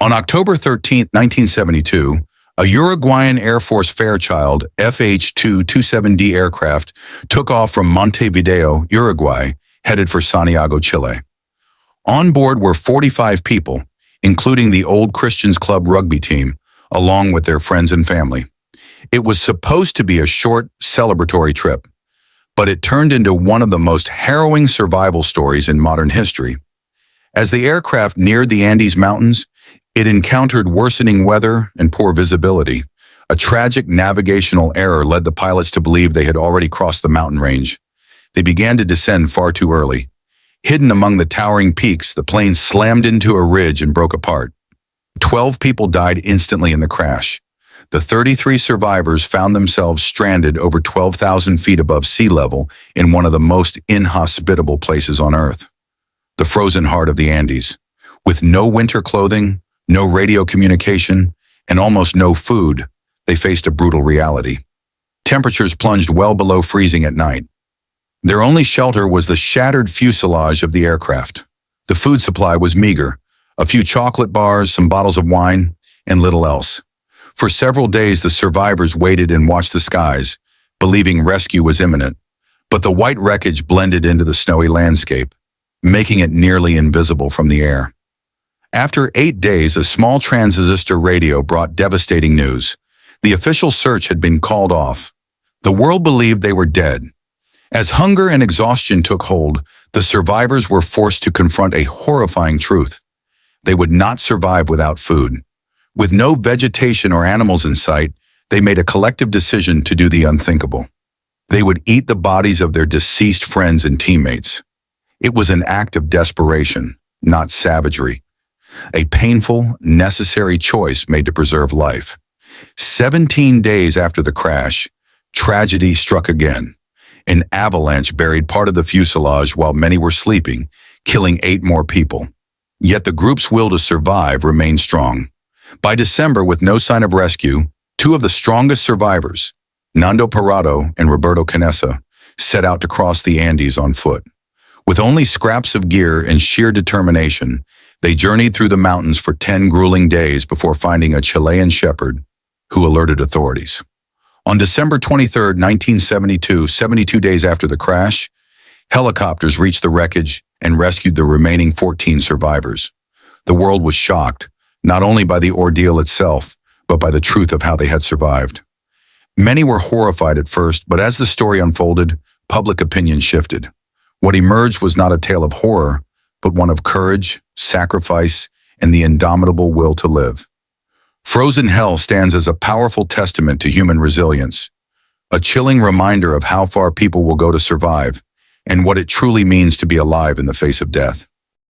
On October 13, 1972, a Uruguayan Air Force Fairchild FH-227D aircraft took off from Montevideo, Uruguay, headed for Santiago, Chile. On board were 45 people, including the Old Christians Club rugby team, along with their friends and family. It was supposed to be a short, celebratory trip, but it turned into one of the most harrowing survival stories in modern history. As the aircraft neared the Andes Mountains, it encountered worsening weather and poor visibility. A tragic navigational error led the pilots to believe they had already crossed the mountain range. They began to descend far too early. Hidden among the towering peaks, the plane slammed into a ridge and broke apart. 12 people died instantly in the crash. The 33 survivors found themselves stranded over 12,000 feet above sea level in one of the most inhospitable places on Earth, the frozen heart of the Andes. With no winter clothing, no radio communication, and almost no food, they faced a brutal reality. Temperatures plunged well below freezing at night. Their only shelter was the shattered fuselage of the aircraft. The food supply was meager, a few chocolate bars, some bottles of wine, and little else. For several days, the survivors waited and watched the skies, believing rescue was imminent. But the white wreckage blended into the snowy landscape, making it nearly invisible from the air. After 8 days, a small transistor radio brought devastating news. The official search had been called off. The world believed they were dead. As hunger and exhaustion took hold, the survivors were forced to confront a horrifying truth. They would not survive without food. With no vegetation or animals in sight, they made a collective decision to do the unthinkable. They would eat the bodies of their deceased friends and teammates. It was an act of desperation, not savagery. A painful, necessary choice made to preserve life. 17 days after the crash, tragedy struck again. An avalanche buried part of the fuselage while many were sleeping, killing 8 more people. Yet the group's will to survive remained strong. By December, with no sign of rescue, 2 of the strongest survivors, Nando Parrado and Roberto Canessa, set out to cross the Andes on foot. With only scraps of gear and sheer determination, they journeyed through the mountains for 10 grueling days before finding a Chilean shepherd who alerted authorities. On December 23, 1972, 72 days after the crash, helicopters reached the wreckage and rescued the remaining 14 survivors. The world was shocked, not only by the ordeal itself, but by the truth of how they had survived. Many were horrified at first, but as the story unfolded, public opinion shifted. What emerged was not a tale of horror, but one of courage, sacrifice, and the indomitable will to live. Frozen Hell stands as a powerful testament to human resilience, a chilling reminder of how far people will go to survive, and what it truly means to be alive in the face of death.